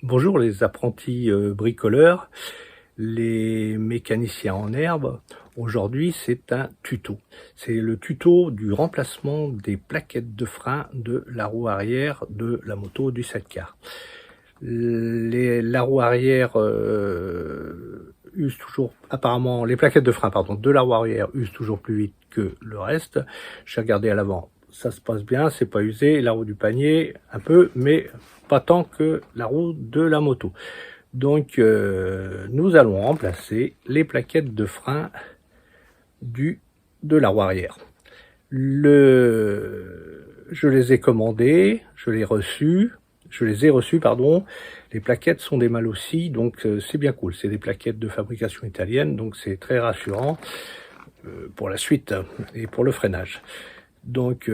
Bonjour les apprentis bricoleurs, les mécaniciens en herbe. Aujourd'hui, c'est un tuto. C'est le tuto du remplacement des plaquettes de frein de la roue arrière de la moto du 7 quarts. La roue arrière use toujours, apparemment, les plaquettes de frein de la roue arrière usent toujours plus vite que le reste. J'ai regardé à l'avant, ça se passe bien, c'est pas usé. La roue du panier, un peu, mais pas tant que la roue de la moto. Donc nous allons remplacer les plaquettes de frein de la roue arrière. Je les ai commandées, je les ai reçues, Les plaquettes sont des Malossi, donc c'est bien cool. C'est des plaquettes de fabrication italienne, donc c'est très rassurant pour la suite et pour le freinage. Donc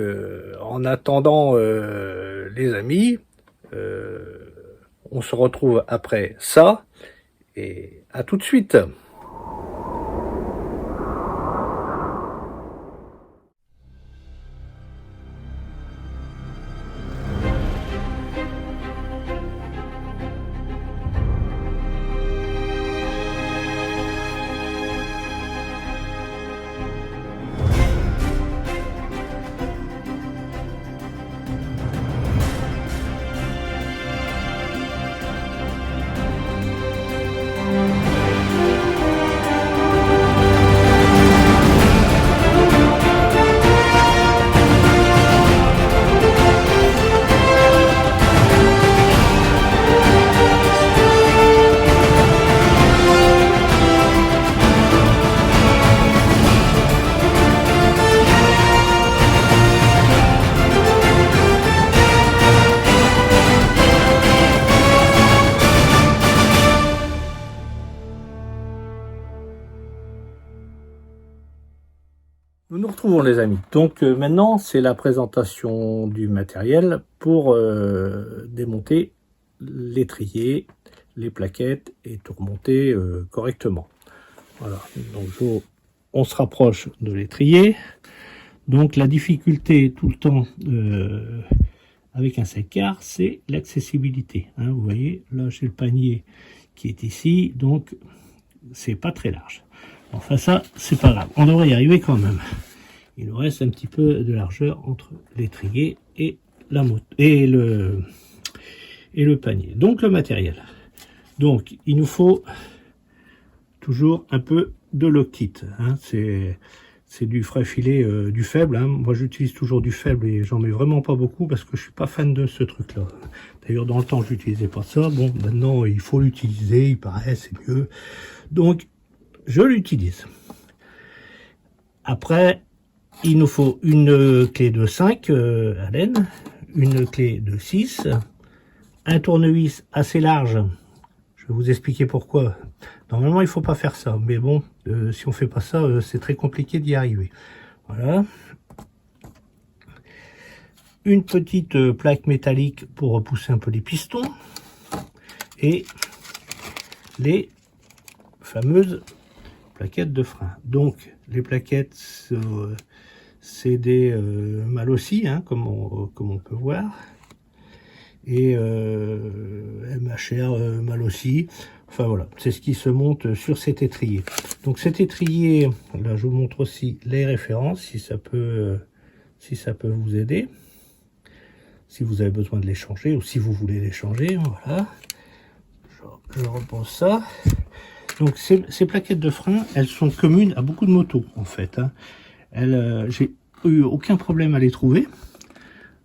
en attendant les amis, on se retrouve après ça et à tout de suite. Nous nous retrouvons les amis. Donc maintenant c'est la présentation du matériel pour démonter l'étrier, les plaquettes et tout remonter correctement. Voilà, donc on se rapproche de l'étrier. Donc la difficulté tout le temps avec un 7 quarts, c'est l'accessibilité. Hein, vous voyez, là j'ai le panier qui est ici, donc c'est pas très large. Enfin ça, c'est pas grave, on devrait y arriver quand même. Il nous reste un petit peu de largeur entre l'étrier et la moto et le panier. Donc le matériel. Donc il nous faut toujours un peu de Loctite. Hein, c'est du frais filet, du faible. Hein. Moi j'utilise toujours du faible et j'en mets vraiment pas beaucoup parce que je suis pas fan de ce truc là. D'ailleurs dans le temps j'utilisais pas ça. Bon maintenant il faut l'utiliser, il paraît c'est mieux. Donc je l'utilise. Après, il nous faut une clé de 5 Allen, une clé de 6, un tournevis assez large. Je vais vous expliquer pourquoi. Normalement, il ne faut pas faire ça. Mais bon, si on ne fait pas ça, c'est très compliqué d'y arriver. Voilà. Une petite plaque métallique pour repousser un peu les pistons. Et les fameuses plaquettes de frein. Donc les plaquettes c'est des Malossi, hein, comme on peut voir, et MHR Malossi. Enfin voilà, c'est ce qui se monte sur cet étrier. Donc cet étrier, là je vous montre aussi les références si ça peut vous aider, si vous avez besoin de les changer ou si vous voulez les changer. Voilà, je repose ça. Donc ces plaquettes de frein, elles sont communes à beaucoup de motos en fait. Hein. J'ai eu aucun problème à les trouver.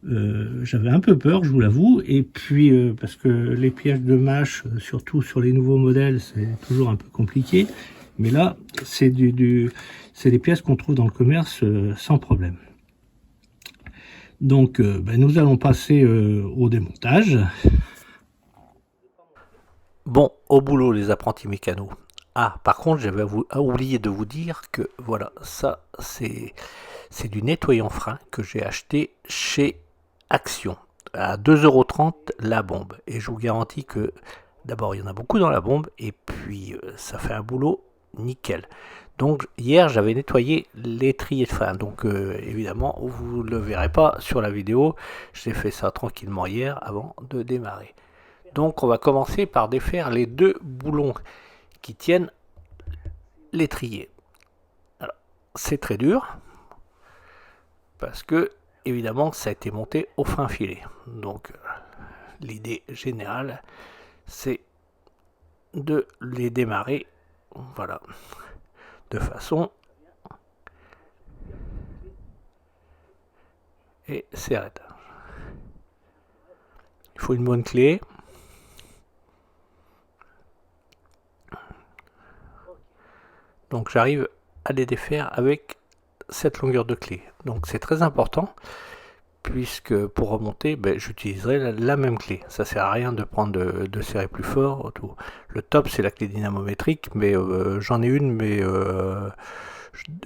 J'avais un peu peur, je vous l'avoue. Et puis parce que les pièges de mâche, surtout sur les nouveaux modèles, c'est toujours un peu compliqué. Mais là, c'est des pièces qu'on trouve dans le commerce sans problème. Donc nous allons passer au démontage. Bon, au boulot les apprentis mécanos. Ah, par contre, j'avais oublié de vous dire que voilà, ça c'est du nettoyant frein que j'ai acheté chez Action à 2,30 € la bombe. Et je vous garantis que d'abord il y en a beaucoup dans la bombe et puis ça fait un boulot nickel. Donc hier j'avais nettoyé l'étrier de frein. Donc évidemment vous ne le verrez pas sur la vidéo. J'ai fait ça tranquillement hier avant de démarrer. Donc on va commencer par défaire les deux boulons qui tiennent l'étrier. C'est très dur parce que évidemment ça a été monté au frein filet. Donc l'idée générale c'est de les démarrer, voilà, de façon et serrée. Il faut une bonne clé. Donc j'arrive à les défaire avec cette longueur de clé. Donc c'est très important puisque pour remonter, j'utiliserai la même clé. Ça sert à rien de prendre de serrer plus fort. Le top c'est la clé dynamométrique, mais j'en ai une, mais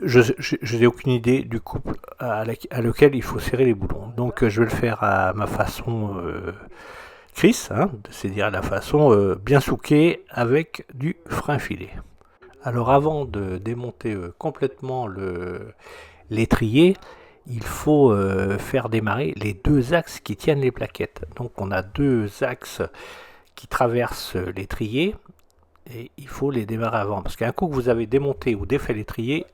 je n'ai aucune idée du couple à lequel il faut serrer les boulons. Donc je vais le faire à ma façon Chris, hein, c'est-à-dire à la façon bien souquée avec du frein filet. Alors avant de démonter complètement l'étrier, il faut faire démarrer les deux axes qui tiennent les plaquettes. Donc on a deux axes qui traversent l'étrier et il faut les démarrer avant. Parce qu'un coup que vous avez démonté ou défait l'étrier,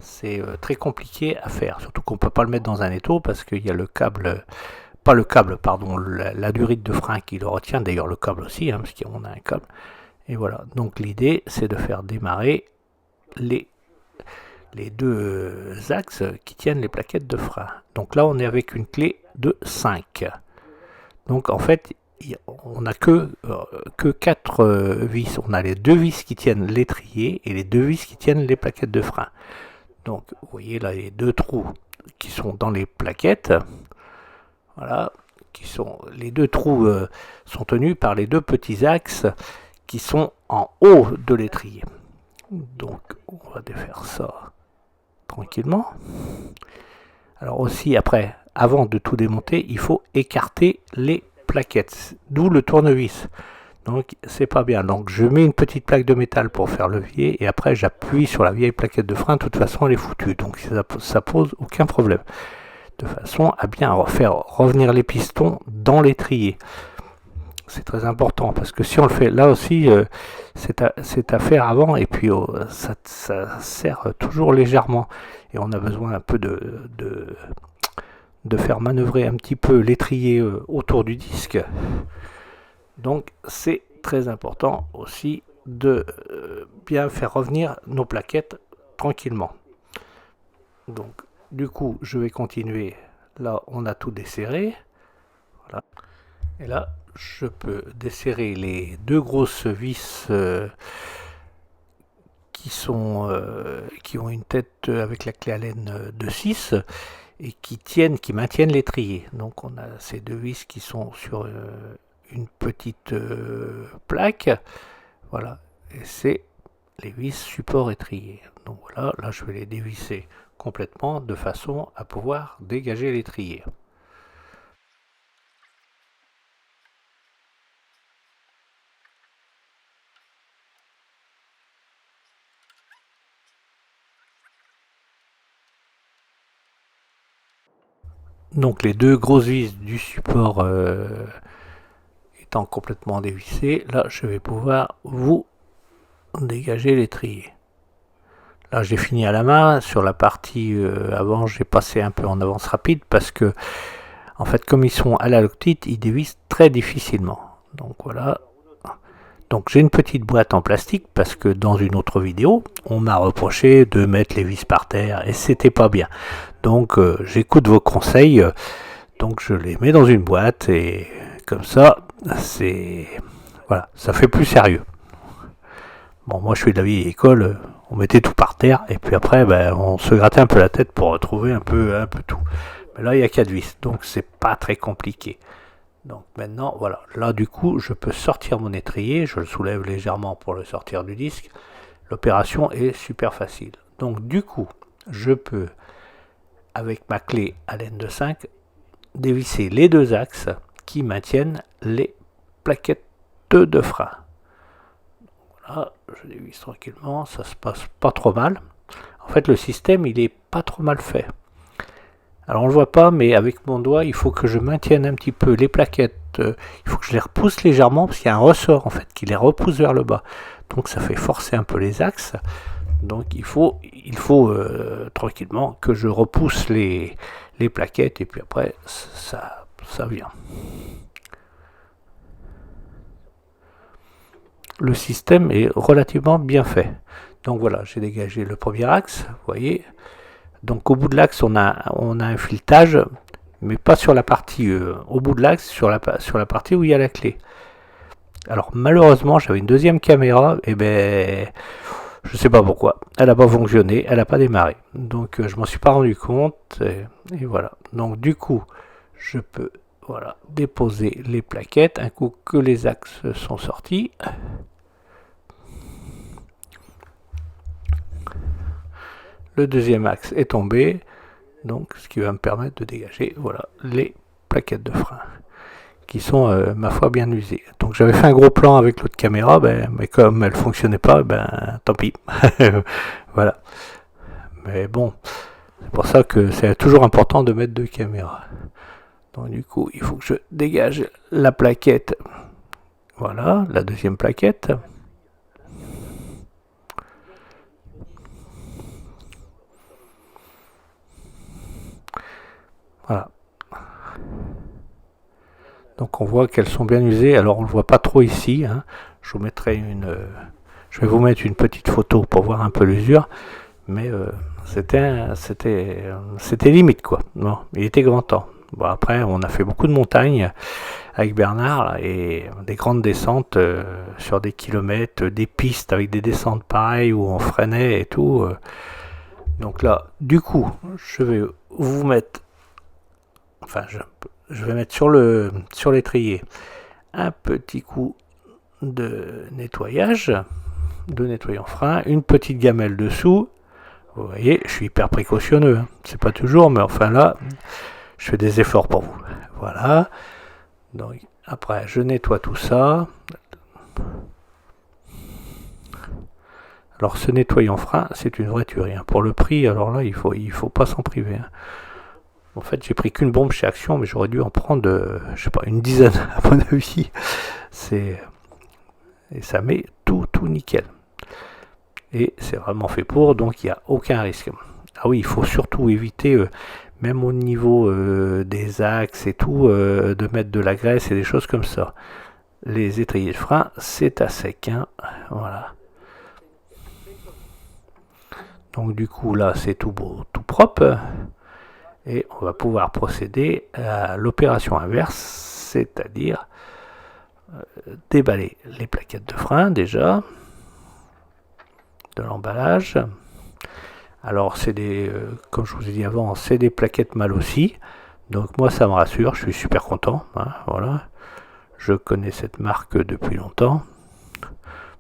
c'est très compliqué à faire. Surtout qu'on ne peut pas le mettre dans un étau parce qu'il y a le câble, pas le câble, pardon, la durite de frein qui le retient. D'ailleurs le câble aussi, hein, parce qu'on a un câble. Et voilà, donc l'idée c'est de faire démarrer les deux axes qui tiennent les plaquettes de frein. Donc là on est avec une clé de 5. Donc en fait on n'a que 4 vis. On a les deux vis qui tiennent l'étrier et les deux vis qui tiennent les plaquettes de frein. Donc vous voyez là les deux trous qui sont dans les plaquettes. Voilà, les deux trous sont tenus par les deux petits axes qui sont en haut de l'étrier. Donc on va défaire ça tranquillement. Alors aussi après, avant de tout démonter, il faut écarter les plaquettes, d'où le tournevis. Donc c'est pas bien. Donc je mets une petite plaque de métal pour faire levier et après j'appuie sur la vieille plaquette de frein. De toute façon elle est foutue, donc ça pose aucun problème. De façon à bien faire revenir les pistons dans l'étrier. C'est très important parce que si on le fait là aussi, c'est à faire avant et puis ça serre toujours légèrement et on a besoin un peu de faire manœuvrer un petit peu l'étrier autour du disque. Donc c'est très important aussi de bien faire revenir nos plaquettes tranquillement. Donc du coup je vais continuer. Là on a tout desserré. Voilà. Et là je peux desserrer les deux grosses vis qui ont une tête avec la clé Allen de 6 et qui maintiennent l'étrier. Donc on a ces deux vis qui sont sur une petite plaque. Voilà, et c'est les vis support étrier. Donc voilà, là je vais les dévisser complètement de façon à pouvoir dégager l'étrier. Donc les deux grosses vis du support étant complètement dévissées, là je vais pouvoir vous dégager l'étrier. Là j'ai fini à la main. Sur la partie avant j'ai passé un peu en avance rapide parce que en fait comme ils sont à la loctite, ils dévissent très difficilement. Donc voilà. Donc j'ai une petite boîte en plastique parce que dans une autre vidéo, on m'a reproché de mettre les vis par terre et c'était pas bien. Donc j'écoute vos conseils, donc je les mets dans une boîte et comme ça, voilà, ça fait plus sérieux. Bon, moi je suis de la vieille école, on mettait tout par terre et puis après on se grattait un peu la tête pour retrouver un peu tout. Mais là il y a 4 vis, donc c'est pas très compliqué. Donc maintenant, voilà, là du coup, je peux sortir mon étrier, je le soulève légèrement pour le sortir du disque. L'opération est super facile. Donc du coup, je peux, avec ma clé Allen de 5, dévisser les deux axes qui maintiennent les plaquettes de frein. Voilà, je dévisse tranquillement, ça se passe pas trop mal. En fait, le système, il est pas trop mal fait. Alors on le voit pas, mais avec mon doigt, il faut que je maintienne un petit peu les plaquettes il faut que je les repousse légèrement parce qu'il y a un ressort en fait qui les repousse vers le bas. Donc ça fait forcer un peu les axes. Donc il faut tranquillement que je repousse les plaquettes et puis après ça vient. Le système est relativement bien fait. Donc voilà, j'ai dégagé le premier axe, vous voyez. Donc au bout de l'axe, on a un filetage, mais pas sur la partie au bout de l'axe, sur la partie où il y a la clé. Alors malheureusement, j'avais une deuxième caméra, et ben je sais pas pourquoi, elle n'a pas fonctionné, elle n'a pas démarré. Donc je m'en suis pas rendu compte, et voilà. Donc du coup, je peux voilà, déposer les plaquettes un coup que les axes sont sortis. Le deuxième axe est tombé, donc ce qui va me permettre de dégager voilà, les plaquettes de frein qui sont ma foi bien usées. Donc j'avais fait un gros plan avec l'autre caméra, mais comme elle fonctionnait pas, tant pis. Voilà. Mais bon, c'est pour ça que c'est toujours important de mettre deux caméras. Donc du coup, il faut que je dégage la plaquette. Voilà, la deuxième plaquette. Voilà. Donc on voit qu'elles sont bien usées. Alors on ne le voit pas trop ici. Hein. Je vous mettrai je vais vous mettre une petite photo pour voir un peu l'usure. Mais c'était limite quoi. Bon, il était grand temps. Bon, après on a fait beaucoup de montagnes avec Bernard là, et des grandes descentes sur des kilomètres, des pistes avec des descentes pareilles où on freinait et tout. Donc là, du coup, je vais vous mettre, enfin je vais mettre sur l'étrier un petit coup de nettoyage, de nettoyant frein, une petite gamelle dessous. Vous voyez, je suis hyper précautionneux, hein. C'est pas toujours, mais enfin là, je fais des efforts pour vous. Voilà. Donc après, je nettoie tout ça. Alors ce nettoyant frein, c'est une vraie tuerie. Hein. Pour le prix, alors là, il faut pas s'en priver. Hein. En fait, j'ai pris qu'une bombe chez Action, mais j'aurais dû en prendre, je sais pas, une dizaine à mon avis. Et ça met tout nickel. Et c'est vraiment fait pour, donc il n'y a aucun risque. Ah oui, il faut surtout éviter, même au niveau des axes et tout, de mettre de la graisse et des choses comme ça. Les étriers de frein, c'est à sec. Hein. Voilà. Donc du coup, là, c'est tout beau, tout propre. Et on va pouvoir procéder à l'opération inverse, c'est-à-dire déballer les plaquettes de frein déjà, de l'emballage. Alors c'est comme je vous ai dit avant, c'est des plaquettes mal aussi. Donc moi ça me rassure, je suis super content. Hein, voilà. Je connais cette marque depuis longtemps,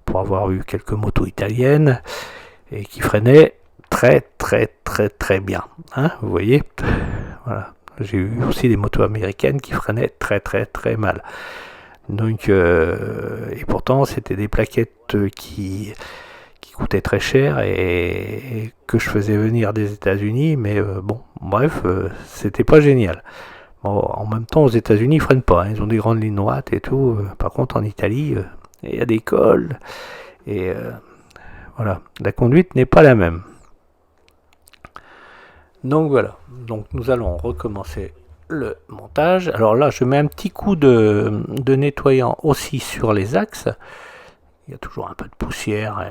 pour avoir eu quelques motos italiennes, et qui freinaient très bien. Hein, vous voyez, voilà. J'ai eu aussi des motos américaines qui freinaient très mal. Donc, et pourtant, c'était des plaquettes qui coûtaient très cher et que je faisais venir des États-Unis, mais bon, bref, c'était pas génial. Bon, en même temps, aux États-Unis, ils freinent pas, hein, ils ont des grandes lignes droites et tout. Par contre, en Italie, il y a des cols et voilà, la conduite n'est pas la même. Donc voilà, donc nous allons recommencer le montage. Alors là, je mets un petit coup de nettoyant aussi sur les axes. Il y a toujours un peu de poussière,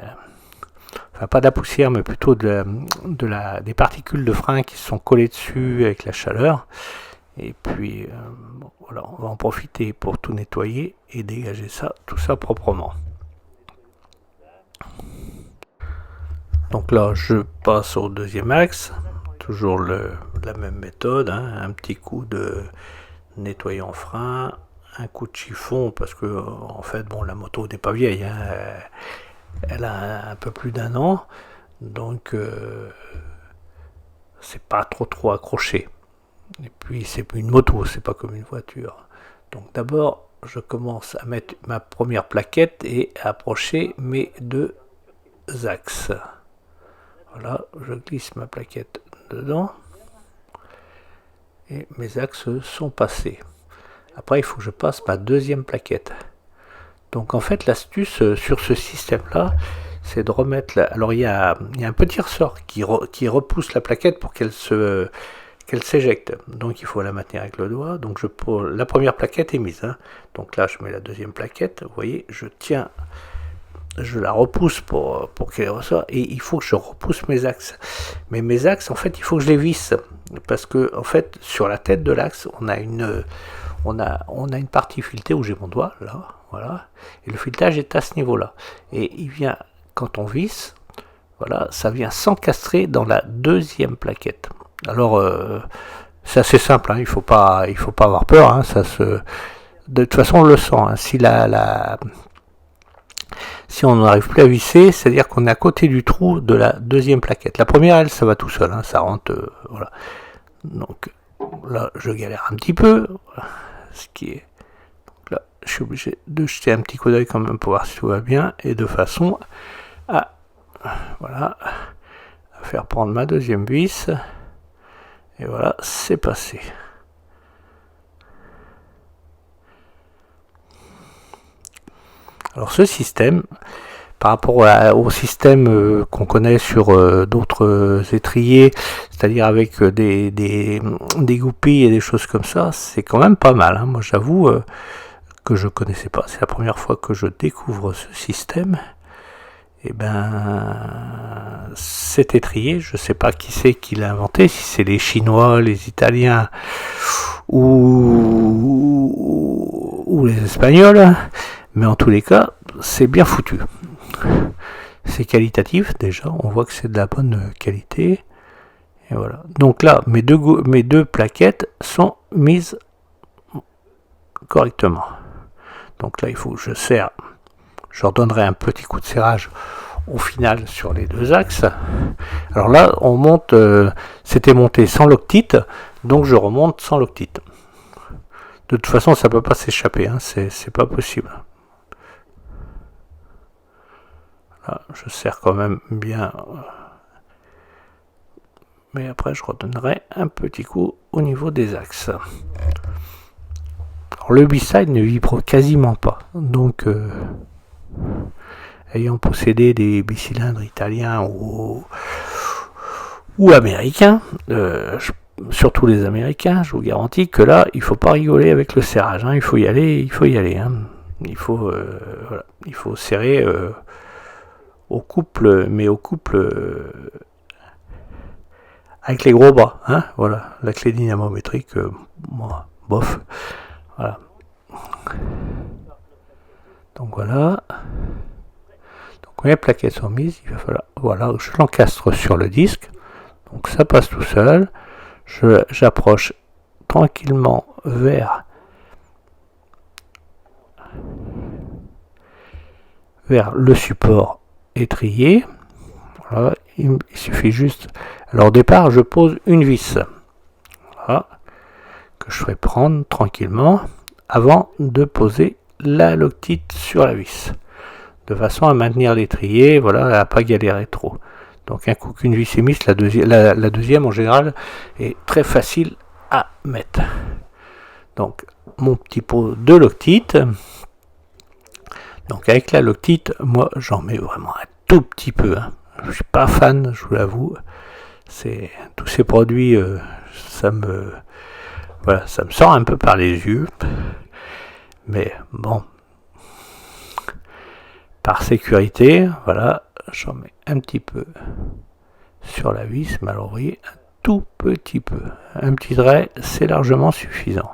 enfin pas de la poussière, mais plutôt des particules de frein qui se sont collées dessus avec la chaleur. Et puis bon, voilà, on va en profiter pour tout nettoyer et dégager tout ça proprement. Donc là, je passe au deuxième axe. Toujours la même méthode, hein, un petit coup de nettoyant frein, un coup de chiffon, parce que en fait, bon, la moto n'est pas vieille, hein, elle a un peu plus d'un an, donc c'est pas trop accroché. Et puis c'est une moto, c'est pas comme une voiture. Donc d'abord, je commence à mettre ma première plaquette et à approcher mes deux axes. Voilà, je glisse ma plaquette dedans et mes axes sont passés. Après, il faut que je passe ma deuxième plaquette. Donc en fait, l'astuce sur ce système-là, c'est de remettre... Alors il y a un petit ressort qui repousse la plaquette pour qu'elle s'éjecte. Donc il faut la maintenir avec le doigt. Donc la première plaquette est mise. Hein. Donc là, je mets la deuxième plaquette. Vous voyez, je tiens... Je la repousse pour qu'elle ressorte. Et il faut que je repousse mes axes. Mais mes axes, en fait, il faut que je les visse. Parce que, en fait, sur la tête de l'axe, on a une partie filetée où j'ai mon doigt, là, voilà, et le filetage est à ce niveau-là. Et il vient, quand on visse, voilà, ça vient s'encastrer dans la deuxième plaquette. Alors, c'est assez simple, hein, il faut pas avoir peur, hein, de toute façon, on le sent, hein, si on n'arrive plus à visser, c'est-à-dire qu'on est à côté du trou de la deuxième plaquette. La première, elle, ça va tout seul, hein, ça rentre, voilà. Donc, là, je galère un petit peu, voilà. Ce qui est... Donc là, je suis obligé de jeter un petit coup d'œil quand même pour voir si tout va bien, et de façon à, voilà, à faire prendre ma deuxième vis, et voilà, c'est passé. Alors ce système, par rapport au système qu'on connaît sur d'autres étriers, c'est-à-dire avec des goupilles et des choses comme ça, c'est quand même pas mal. Hein. Moi j'avoue que je connaissais pas, c'est la première fois que je découvre ce système. Et ben cet étrier, je sais pas qui c'est qui l'a inventé, si c'est les Chinois, les Italiens ou les Espagnols, mais en tous les cas, c'est bien foutu. C'est qualitatif déjà, on voit que c'est de la bonne qualité. Et voilà. Donc là, mes deux plaquettes sont mises correctement. Donc là, il faut que je serre. Je redonnerai un petit coup de serrage au final sur les deux axes. Alors là, on monte, c'était monté sans loctite, donc je remonte sans loctite. De toute façon, ça ne peut pas s'échapper, hein, c'est pas possible. Là, je serre quand même bien, mais après je redonnerai un petit coup au niveau des axes. Alors, le B-side ne vibre quasiment pas, donc ayant possédé des bicylindres italiens ou américains, surtout les américains, je vous garantis que là il faut pas rigoler avec le serrage, hein, il faut y aller, hein. Il faut serrer au couple, mais au couple avec les gros bras, hein, voilà, la clé dynamométrique, moi, bof, voilà. Donc voilà. Donc quand les plaquettes sont mises, il va falloir, voilà, je l'encastre sur le disque, donc ça passe tout seul. J'approche tranquillement vers le support étrier. Voilà, il suffit juste. Alors au départ, je pose une vis, voilà, que je ferai prendre tranquillement avant de poser la loctite sur la vis, de façon à maintenir l'étrier, voilà, à pas galérer trop. Donc un coup qu'une vis est mise, la deuxième en général est très facile à mettre. Donc mon petit pot de loctite. Donc avec la loctite, moi j'en mets vraiment un tout petit peu. Hein. Je suis pas fan, je vous l'avoue. C'est tous ces produits, ça me sort un peu par les yeux. Mais bon, par sécurité, voilà, j'en mets un petit peu sur la vis, mais alors vous voyez, un tout petit peu. Un petit trait, c'est largement suffisant.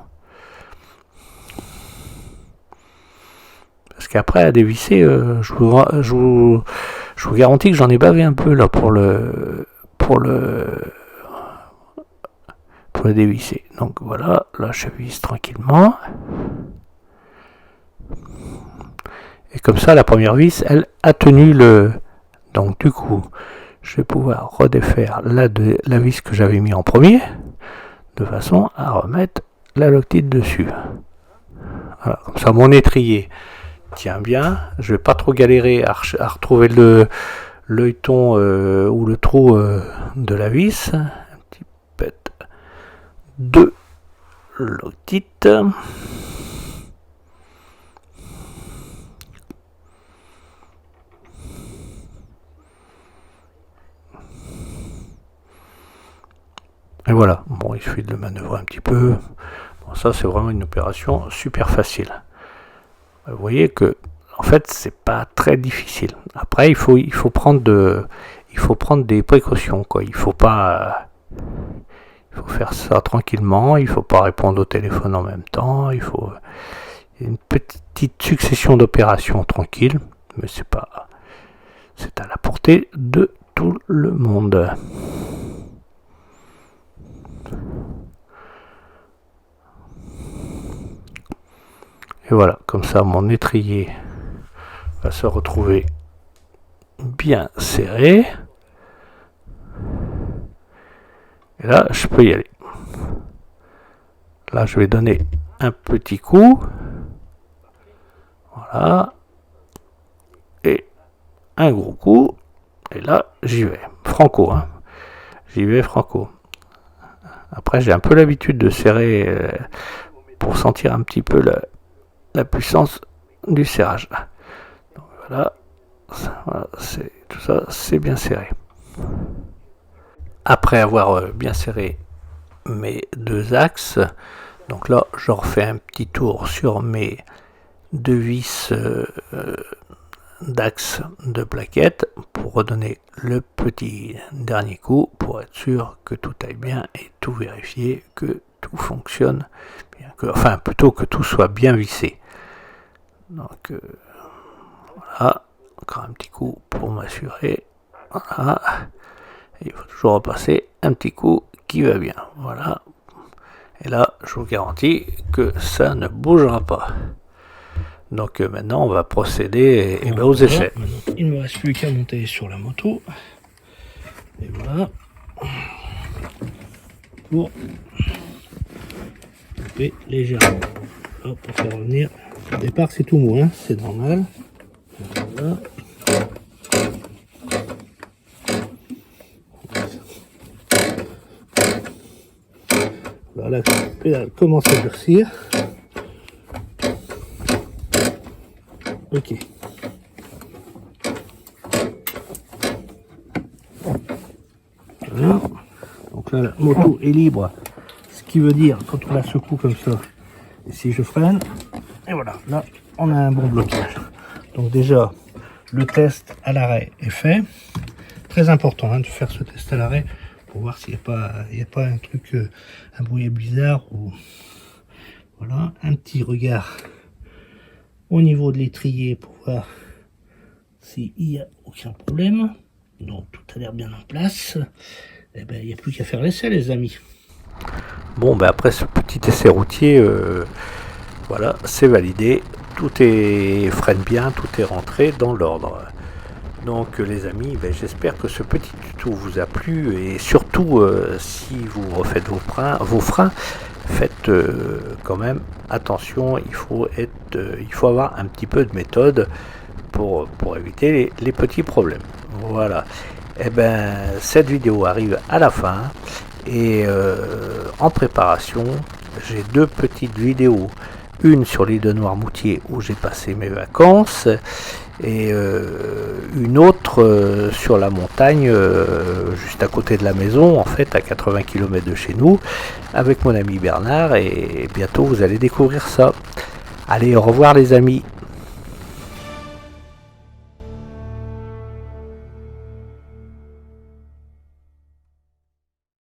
Parce qu'après, à dévisser, je vous garantis que j'en ai bavé un peu là pour le dévisser. Donc voilà, là je visse tranquillement. Et comme ça, la première vis, elle a tenu le... Donc du coup, je vais pouvoir redéfaire la vis que j'avais mis en premier, de façon à remettre la loctite dessus. Voilà, comme ça, mon étrier tient bien. Je vais pas trop galérer à retrouver l'œilleton ou le trou de la vis. Un petit pet de loctite. Et voilà, bon, il suffit de le manœuvrer un petit peu. Bon, ça c'est vraiment une opération super facile. Vous voyez que en fait c'est pas très difficile. Après il faut prendre des précautions, quoi. Il faut faire ça tranquillement, il faut pas répondre au téléphone en même temps, il faut une petite succession d'opérations tranquilles, mais c'est à la portée de tout le monde. Et voilà, comme ça mon étrier va se retrouver bien serré. Et là, je peux y aller. Là, je vais donner un petit coup. Voilà. Et un gros coup. Et là, j'y vais. Franco, hein. J'y vais franco. Après, j'ai un peu l'habitude de serrer pour sentir un petit peu la puissance du serrage. Donc, voilà. Tout ça, c'est bien serré. Après avoir bien serré mes deux axes, donc là je refais un petit tour sur mes deux vis d'axe de plaquettes pour redonner le petit dernier coup pour être sûr que tout aille bien et tout vérifier que tout fonctionne bien, enfin plutôt que tout soit bien vissé. Donc voilà, encore un petit coup pour m'assurer. Voilà. Il faut toujours repasser un petit coup qui va bien. Voilà. Et là, je vous garantis que ça ne bougera pas. Donc maintenant, on va procéder aux essais. Il ne me reste plus qu'à monter sur la moto. Et voilà. Pour couper légèrement. Hop, pour faire revenir. Au départ, c'est tout mou, hein, c'est normal. Voilà. Voilà, la pédale commence à durcir. Ok. Voilà. Donc là, la moto est libre. Ce qui veut dire, quand on la secoue comme ça, et si je freine, et voilà, là, on a un bon blocage. Donc déjà, le test à l'arrêt est fait. Très important, hein, de faire ce test à l'arrêt pour voir s'il n'y a pas un truc, un bruit bizarre. Ou voilà, un petit regard au niveau de l'étrier pour voir s'il n'y a aucun problème. Donc tout a l'air bien en place. Et ben il n'y a plus qu'à faire l'essai, les amis. Bon, ben après ce petit essai routier, voilà, c'est validé. Tout freine bien, tout est rentré dans l'ordre. Donc les amis, ben, j'espère que ce petit tuto vous a plu et surtout si vous refaites vos freins, faites quand même attention, il faut avoir un petit peu de méthode pour éviter les petits problèmes. Voilà. Et ben cette vidéo arrive à la fin et en préparation, j'ai deux petites vidéos. Une sur l'île de Noirmoutier où j'ai passé mes vacances et une autre sur la montagne juste à côté de la maison, en fait à 80 km de chez nous, avec mon ami Bernard, et bientôt vous allez découvrir ça. Allez, au revoir les amis.